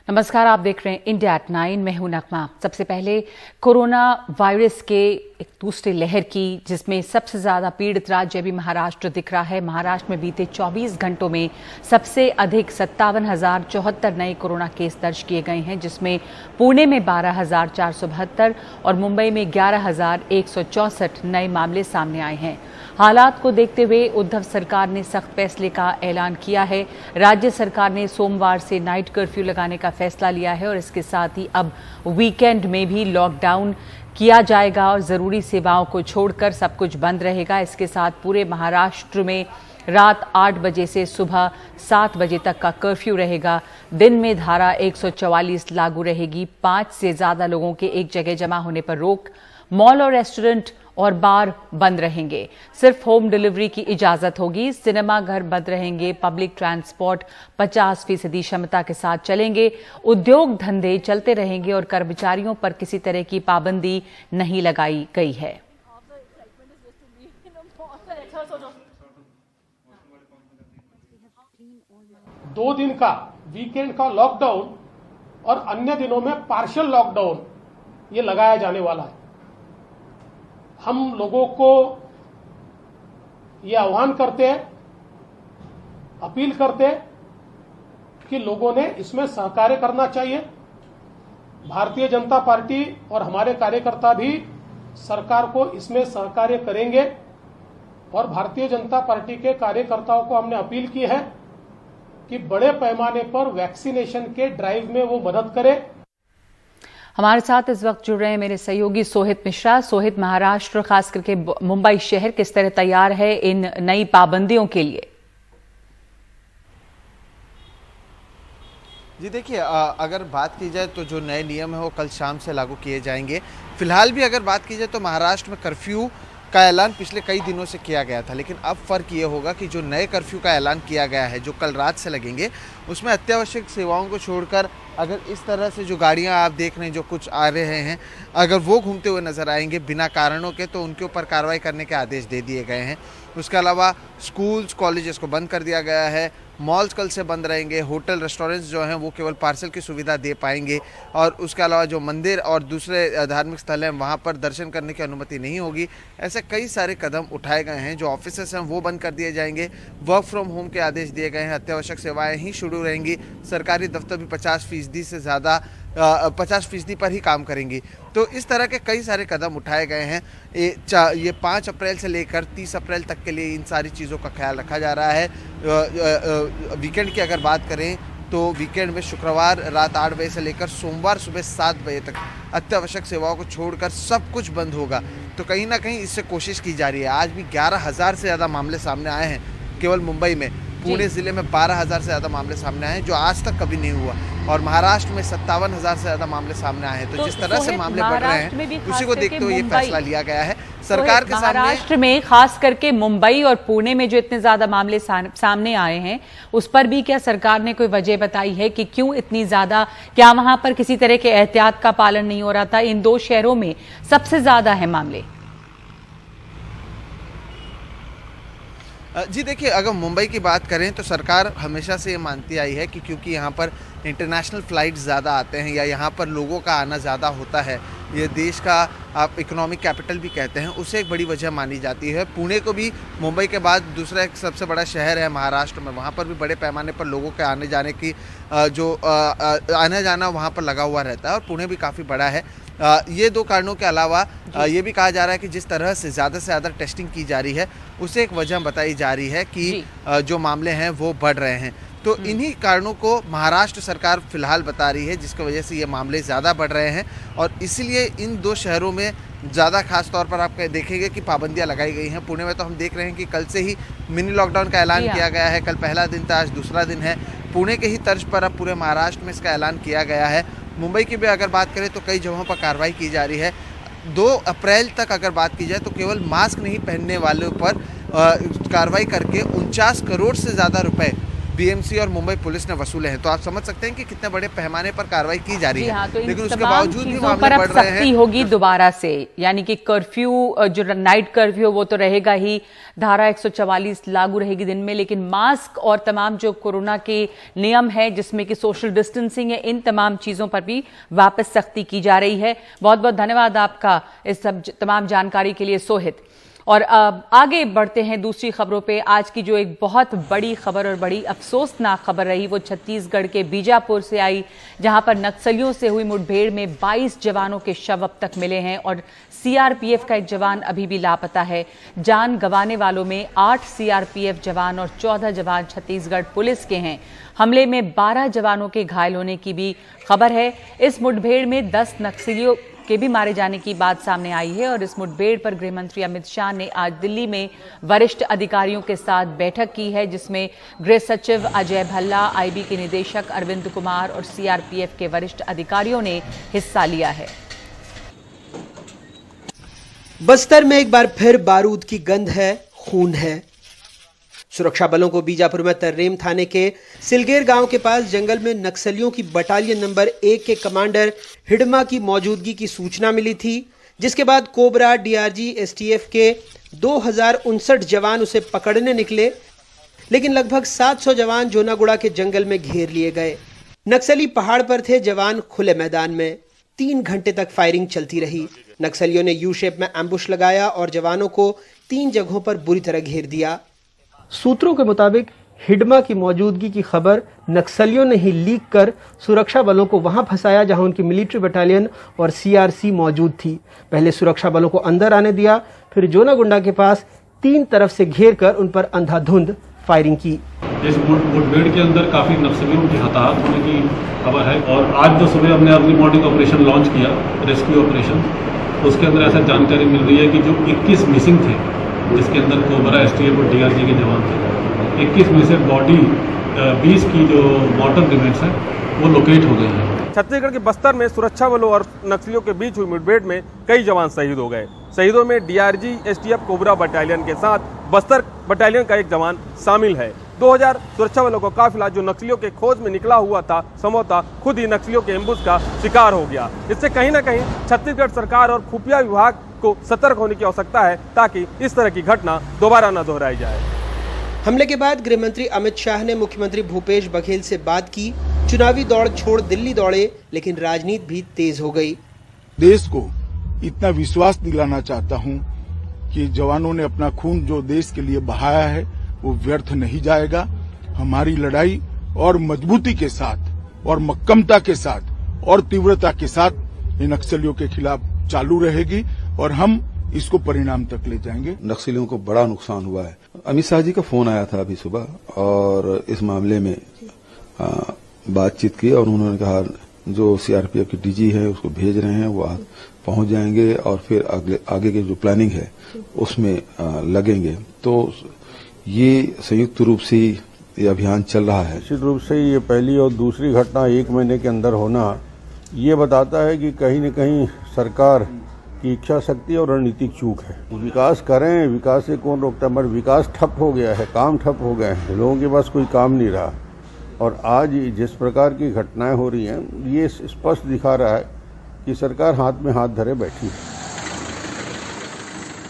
नमस्कार, आप देख रहे हैं इंडिया एट 9। मैं हूं नगमा। सबसे पहले कोरोना वायरस के एक दूसरी लहर की, जिसमें सबसे ज्यादा पीड़ित राज्य भी महाराष्ट्र दिख रहा है। महाराष्ट्र में बीते 24 घंटों में सबसे अधिक 57,074 नए कोरोना केस दर्ज किए गए हैं, जिसमें पुणे में 12,472 और मुंबई में 11,164 नए मामले सामने आए हैं। हालात को देखते हुए उद्धव सरकार ने सख्त फैसले का ऐलान किया है। राज्य सरकार ने सोमवार से नाइट कर्फ्यू लगाने का फैसला लिया है और इसके साथ ही अब वीकेंड में भी लॉकडाउन किया जाएगा और जरूरी सेवाओं को छोड़कर सब कुछ बंद रहेगा। इसके साथ पूरे महाराष्ट्र में रात 8 बजे से सुबह 7 बजे तक का कर्फ्यू रहेगा। दिन में धारा 144 लागू रहेगी। 5 से ज्यादा लोगों के एक जगह जमा होने पर रोक। मॉल और रेस्टोरेंट और बार बंद रहेंगे। सिर्फ होम डिलीवरी की इजाजत होगी। सिनेमा घर बंद रहेंगे। पब्लिक ट्रांसपोर्ट 50% क्षमता के साथ चलेंगे। उद्योग धंधे चलते रहेंगे और कर्मचारियों पर किसी तरह की पाबंदी नहीं लगाई गई है। 2 दिन का वीकेंड का लॉकडाउन और अन्य दिनों में पार्शियल लॉकडाउन ये लगाया जाने वाला है। हम लोगों को ये आह्वान करते हैं, अपील करते हैं कि लोगों ने इसमें सहकार्य करना चाहिए। भारतीय जनता पार्टी और हमारे कार्यकर्ता भी सरकार को इसमें सहकार्य करेंगे और भारतीय जनता पार्टी के कार्यकर्ताओं को हमने अपील की है कि बड़े पैमाने पर वैक्सीनेशन के ड्राइव में वो मदद करें। हमारे साथ इस वक्त जुड़ रहे हैं मेरे सहयोगी सोहित मिश्रा। सोहित, महाराष्ट्र खास करके मुंबई शहर किस तरह तैयार है इन नई पाबंदियों के लिए? जी देखिए, अगर बात की जाए तो जो नए नियम है वो कल शाम से लागू किए जाएंगे। फिलहाल भी अगर बात की जाए तो महाराष्ट्र में कर्फ्यू का ऐलान पिछले कई दिनों से किया गया था, लेकिन अब फर्क ये होगा कि जो नए कर्फ्यू का ऐलान किया गया है, जो कल रात से लगेंगे, उसमें अत्यावश्यक सेवाओं को छोड़कर अगर इस तरह से जो गाड़ियां आप देख रहे हैं, जो कुछ आ रहे हैं, अगर वो घूमते हुए नजर आएंगे बिना कारणों के, तो उनके ऊपर कार्रवाई करने के आदेश दे दिए गए हैं। उसके अलावा स्कूल्स, कॉलेजेस को बंद कर दिया गया है। मॉल्स कल से बंद रहेंगे। होटल, रेस्टोरेंट्स जो हैं वो केवल पार्सल की सुविधा दे पाएंगे और उसके अलावा जो मंदिर और दूसरे धार्मिक स्थल हैं वहाँ पर दर्शन करने की अनुमति नहीं होगी। ऐसे कई सारे कदम उठाए गए हैं। जो ऑफिसेस हैं वो बंद कर दिए जाएंगे। वर्क फ्रॉम होम के आदेश दिए गए हैं। अत्यावश्यक सेवाएं ही शुरू रहेंगी। सरकारी दफ्तर भी 50% से ज़्यादा 50% पर ही काम करेंगी। तो इस तरह के कई सारे कदम उठाए गए हैं। ये 5 अप्रैल से लेकर 30 अप्रैल तक के लिए इन सारी चीज़ों का ख्याल रखा जा रहा है। वीकेंड की अगर बात करें तो वीकेंड में शुक्रवार रात 8 बजे से लेकर सोमवार सुबह 7 बजे तक अत्यावश्यक सेवाओं को छोड़कर सब कुछ बंद होगा। तो कहीं ना कहीं इससे कोशिश की जा रही है। आज भी 11,000 से ज़्यादा मामले सामने आए हैं केवल मुंबई में। पुणे जिले में 12,000 से ज़्यादा मामले सामने आए हैं, जो आज तक कभी नहीं हुआ। और महाराष्ट्र में 57,000 से ज़्यादा मामले सामने आए हैं। तो जिस तरह से मामले बढ़ रहे हैं उसी को देखते हुए ये फैसला लिया गया है सरकार के सामने। महाराष्ट्र में खास करके मुंबई और पुणे में जो इतने ज्यादा मामले सामने आए हैं, उस पर भी क्या सरकार ने कोई वजह बताई है कि क्यों इतनी ज्यादा? क्या वहां पर किसी तरह के एहतियात का पालन नहीं हो रहा था? इन 2 शहरों में सबसे ज्यादा है मामले। जी देखिए, अगर मुंबई की बात करें तो सरकार हमेशा से ये मानती आई है कि क्योंकि यहाँ पर इंटरनेशनल फ़्लाइट्स ज़्यादा आते हैं या यहाँ पर लोगों का आना ज़्यादा होता है, ये देश का आप इकोनॉमिक कैपिटल भी कहते हैं, उसे एक बड़ी वजह मानी जाती है। पुणे को भी मुंबई के बाद दूसरा एक सबसे बड़ा शहर है महाराष्ट्र में। वहाँ पर भी बड़े पैमाने पर लोगों के आने जाने की आना जाना वहाँ पर लगा हुआ रहता है और पुणे भी काफ़ी बड़ा है। ये 2 कारणों के अलावा ये भी कहा जा रहा है कि जिस तरह से ज़्यादा टेस्टिंग की जा रही है उसे एक वजह बताई जा रही है कि जो मामले हैं वो बढ़ रहे हैं। तो इन्हीं कारणों को महाराष्ट्र सरकार फिलहाल बता रही है, जिसकी वजह से ये मामले ज़्यादा बढ़ रहे हैं और इसीलिए इन 2 शहरों में ज़्यादा खास तौर पर आप देखेंगे कि पाबंदियां लगाई गई हैं। पुणे में तो हम देख रहे हैं कि कल से ही मिनी लॉकडाउन का ऐलान किया गया है। कल पहला दिन था, आज दूसरा दिन है। पुणे के ही तर्ज पर अब पूरे महाराष्ट्र में इसका ऐलान किया गया है। मुंबई की भी अगर बात करें तो कई जगहों पर कार्रवाई की जा रही है। 2 अप्रैल तक अगर बात की जाए तो केवल मास्क नहीं पहनने वालों पर कार्रवाई करके 49 करोड़ से ज़्यादा रुपए बीएमसी और मुंबई पुलिस ने वसूले हैं। तो आप समझ सकते हैं कि कितने बड़े पैमाने पर कार्रवाई की जा रही है। हाँ, तो लेकिन उसके बावजूद भी मामले बढ़ रहे हैं। होगी दोबारा से, यानी कि कर्फ्यू, जो नाइट कर्फ्यू वो तो रहेगा ही, धारा 144 लागू रहेगी दिन में, लेकिन मास्क और तमाम जो कोरोना के नियम है जिसमें कि सोशल डिस्टेंसिंग है, इन तमाम चीजों पर भी वापस सख्ती की जा रही है। बहुत बहुत धन्यवाद आपका इस सब तमाम जानकारी के लिए सोहित। और आगे बढ़ते हैं दूसरी खबरों पे। आज की जो एक बहुत बड़ी खबर और बड़ी अफसोसनाक खबर रही वो छत्तीसगढ़ के बीजापुर से आई, जहां पर नक्सलियों से हुई मुठभेड़ में 22 जवानों के शव अब तक मिले हैं और सीआरपीएफ का एक जवान अभी भी लापता है। जान गंवाने वालों में 8 सीआरपीएफ जवान और 14 जवान छत्तीसगढ़ पुलिस के हैं। हमले में 12 जवानों के घायल होने की भी खबर है। इस मुठभेड़ में 10 नक्सलियों के भी मारे जाने की बात सामने आई है और इस मुठभेड़ पर गृह मंत्री अमित शाह ने आज दिल्ली में वरिष्ठ अधिकारियों के साथ बैठक की है, जिसमें गृह सचिव अजय भल्ला, आईबी के निदेशक अरविंद कुमार और सीआरपीएफ के वरिष्ठ अधिकारियों ने हिस्सा लिया है। बस्तर में एक बार फिर बारूद की गंध है, खून है। सुरक्षा बलों को बीजापुर में तर्रेम थाने के सिलगेर गांव के पास जंगल में नक्सलियों की बटालियन नंबर 1 के कमांडर हिडमा की मौजूदगी की सूचना मिली थी, जिसके बाद कोबरा, डीआरजी, एसटीएफ के 2059 जवान उसे पकड़ने निकले, लेकिन लगभग 700 जवान जोनागुड़ा के जंगल में घेर लिए गए। नक्सली पहाड़ पर थे, जवान खुले मैदान में। 3 घंटे तक फायरिंग चलती रही। नक्सलियों ने यू शेप में एम्बुश लगाया और जवानों को 3 जगहों पर बुरी तरह घेर दिया। सूत्रों के मुताबिक हिडमा की मौजूदगी की खबर नक्सलियों ने ही लीक कर सुरक्षा बलों को वहां फंसाया जहां उनकी मिलिट्री बटालियन और सीआरसी मौजूद थी। पहले सुरक्षा बलों को अंदर आने दिया, फिर जोनागुंडा के पास 3 तरफ से घेर कर उन पर अंधाधुंध फायरिंग की। इस मुठभेड़ के अंदर काफी नक्सलियों की हताहत होने की खबर है और आज जो सुबह हमने अर्ली मॉर्निंग ऑपरेशन लॉन्च किया, रेस्क्यू ऑपरेशन, उसके अंदर ऐसा जानकारी मिल रही है कि जो 21 मिसिंग थे, जिसके अंदर कोबरा, एसटीएफ और डीआरजी के जवान थे, 21 में से बॉडी 20 की जो मॉर्टर रिमेन्स है वो लोकेट हो गए हैं। छत्तीसगढ़ के बस्तर में सुरक्षा बलों और नक्सलियों के बीच हुई मुठभेड़ में कई जवान शहीद हो गए। शहीदों में डीआरजी, एसटीएफ, कोबरा बटालियन के साथ बस्तर बटालियन का एक जवान शामिल है। 2000 सुरक्षा बलों का काफिला जो नक्सलियों के खोज में निकला हुआ था, संभवतः खुद ही नक्सलियों के एम्बुश का शिकार हो गया। इससे कहीं न कहीं छत्तीसगढ़ सरकार और खुफिया विभाग को सतर्क होने की आवश्यकता है ताकि इस तरह की घटना दोबारा न दोहराई जाए। हमले के बाद गृह मंत्री अमित शाह ने मुख्यमंत्री भूपेश बघेल से बात की। चुनावी दौड़ छोड़ दिल्ली दौड़े, लेकिन राजनीति भी तेज हो गई। देश को इतना विश्वास दिलाना चाहता हूं कि जवानों ने अपना खून जो देश के लिए बहाया है वो व्यर्थ नहीं जाएगा। हमारी लड़ाई और मजबूती के साथ और मक्कमता के साथ और तीव्रता के साथ इन नक्सलियों के खिलाफ चालू रहेगी और हम इसको परिणाम तक ले जाएंगे। नक्सलियों को बड़ा नुकसान हुआ है। अमित शाह जी का फोन आया था अभी सुबह और इस मामले में बातचीत की और उन्होंने कहा जो सीआरपीएफ के डीजी है उसको भेज रहे हैं, वो पहुंच जाएंगे और फिर आगे की जो प्लानिंग है उसमें लगेंगे। तो ये संयुक्त रूप से ये अभियान चल रहा है। निश्चित रूप से ये पहली और दूसरी घटना 1 महीने के अंदर होना ये बताता है कि कहीं न कहीं सरकार की इच्छा शक्ति और रणनीतिक चूक है। विकास करें, विकास से कौन रोकता, मगर विकास ठप हो गया है, काम ठप हो गए हैं, लोगों के पास कोई काम नहीं रहा। और आज जिस प्रकार की घटनाएं हो रही हैं ये स्पष्ट दिखा रहा है कि सरकार हाथ में हाथ धरे बैठी है।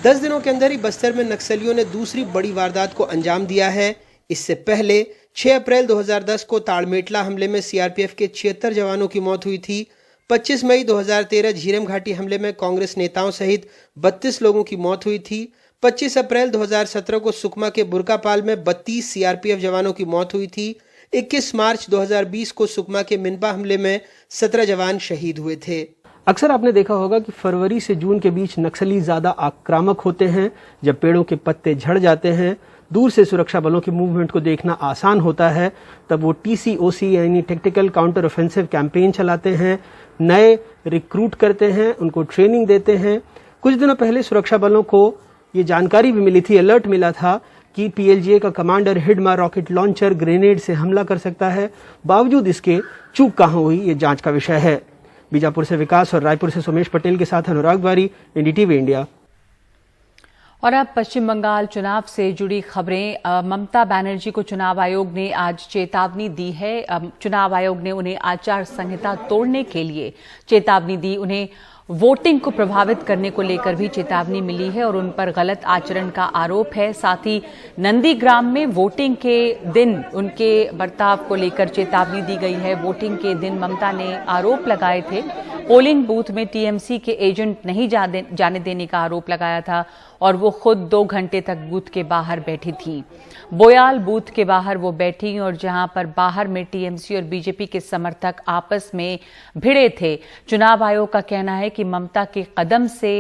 10 दिनों के अंदर ही बस्तर में नक्सलियों ने दूसरी बड़ी वारदात को अंजाम दिया है। इससे पहले 6 अप्रैल 2010 को ताड़मेटला हमले में सीआरपीएफ के 76 जवानों की मौत हुई थी। 25 मई 2013 झीरम घाटी हमले में कांग्रेस नेताओं सहित 32 लोगों की मौत हुई थी। 25 अप्रैल 2017 को सुकमा के बुरकापाल में 32 सीआरपीएफ जवानों की मौत हुई थी। 21 मार्च 2020 को सुकमा के मिनपा हमले में 17 जवान शहीद हुए थे। अक्सर आपने देखा होगा कि फरवरी से जून के बीच नक्सली ज्यादा आक्रामक होते हैं। जब पेड़ों के पत्ते झड़ जाते हैं, दूर से सुरक्षा बलों की मूवमेंट को देखना आसान होता है, तब वो टीसीओसी यानी टैक्टिकल काउंटर ऑफेंसिव कैंपेन चलाते हैं, नए रिक्रूट करते हैं, उनको ट्रेनिंग देते हैं। कुछ दिनों पहले सुरक्षा बलों को ये जानकारी भी मिली थी, अलर्ट मिला था कि पीएलजीए का commander Hidma rocket launcher grenade से हमला कर सकता है। बावजूद इसके चूक कहां हुई, ये जांच का विषय है। बीजापुर से विकास और रायपुर से सोमेश पटेल के साथ अनुराग वारी, एनडीटीवी इंडिया। और अब पश्चिम बंगाल चुनाव से जुड़ी खबरें। ममता बनर्जी को चुनाव आयोग ने आज चेतावनी दी है। चुनाव आयोग ने उन्हें आचार संहिता तोड़ने के लिए चेतावनी दी। उन्हें वोटिंग को प्रभावित करने को लेकर भी चेतावनी मिली है और उन पर गलत आचरण का आरोप है। साथ ही नंदीग्राम में वोटिंग के दिन उनके बर्ताव को लेकर चेतावनी दी गई है। वोटिंग के दिन ममता ने आरोप लगाए थे, पोलिंग बूथ में टीएमसी के एजेंट नहीं जाने देने का आरोप लगाया था और वो खुद 2 घंटे तक बूथ के बाहर बैठी थी। बोयाल बूथ के बाहर वो बैठी और जहां पर बाहर में टीएमसी और बीजेपी के समर्थक आपस में भिड़े थे। चुनाव आयोग का कहना है कि ममता के कदम से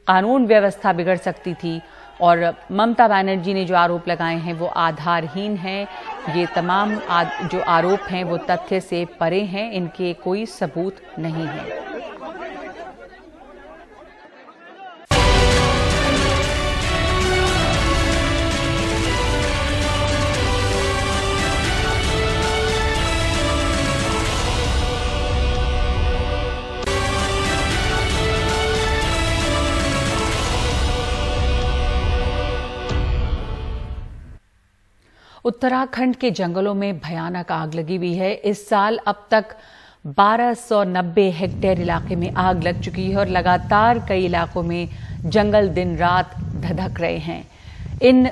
कानून व्यवस्था बिगड़ सकती थी और ममता बनर्जी ने जो आरोप लगाए हैं वो आधारहीन हैं। ये तमाम जो आरोप हैं वो तथ्य से परे हैं, इनके कोई सबूत नहीं है। उत्तराखंड के जंगलों में भयानक आग लगी हुई है। इस साल अब तक 1290 हेक्टेयर इलाके में आग लग चुकी है और लगातार कई इलाकों में जंगल दिन रात धधक रहे हैं।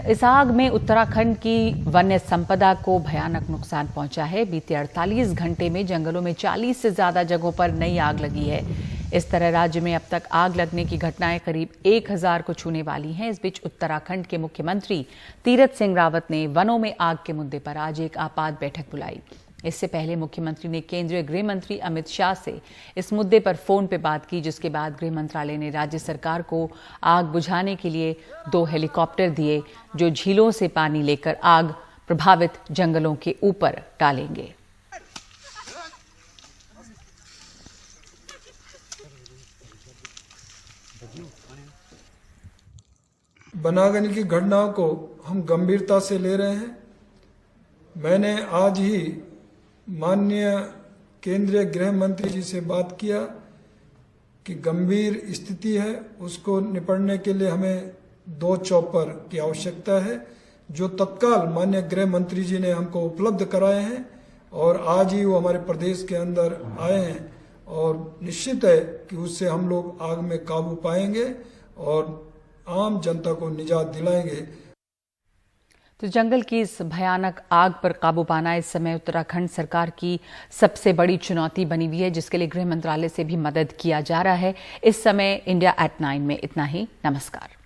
इस आग में उत्तराखंड की वन्य संपदा को भयानक नुकसान पहुंचा है। बीते 48 घंटे में जंगलों में 40 से ज्यादा जगहों पर नई आग लगी है। इस तरह राज्य में अब तक आग लगने की घटनाएं करीब 1000 को छूने वाली हैं। इस बीच उत्तराखंड के मुख्यमंत्री तीरथ सिंह रावत ने वनों में आग के मुद्दे पर आज एक आपात बैठक बुलाई। इससे पहले मुख्यमंत्री ने केंद्रीय गृह मंत्री अमित शाह से इस मुद्दे पर फोन पे बात की, जिसके बाद गृह मंत्रालय ने राज्य सरकार को आग बुझाने के लिए 2 हेलीकॉप्टर दिए, जो झीलों से पानी लेकर आग प्रभावित जंगलों के ऊपर डालेंगे। बनागनी की घटनाओं को हम गंभीरता से ले रहे हैं। मैंने आज ही माननीय केंद्रीय गृह मंत्री जी से बात किया कि गंभीर स्थिति है, उसको निपटने के लिए हमें 2 चॉपर की आवश्यकता है, जो तत्काल माननीय गृह मंत्री जी ने हमको उपलब्ध कराए हैं और आज ही वो हमारे प्रदेश के अंदर आए हैं और निश्चित है कि उससे हम लोग आग में काबू पाएंगे और आम जनता को निजात दिलाएंगे। तो जंगल की इस भयानक आग पर काबू पाना इस समय उत्तराखंड सरकार की सबसे बड़ी चुनौती बनी हुई है, जिसके लिए गृह मंत्रालय से भी मदद किया जा रहा है। इस समय इंडिया एट 9 में इतना ही। नमस्कार।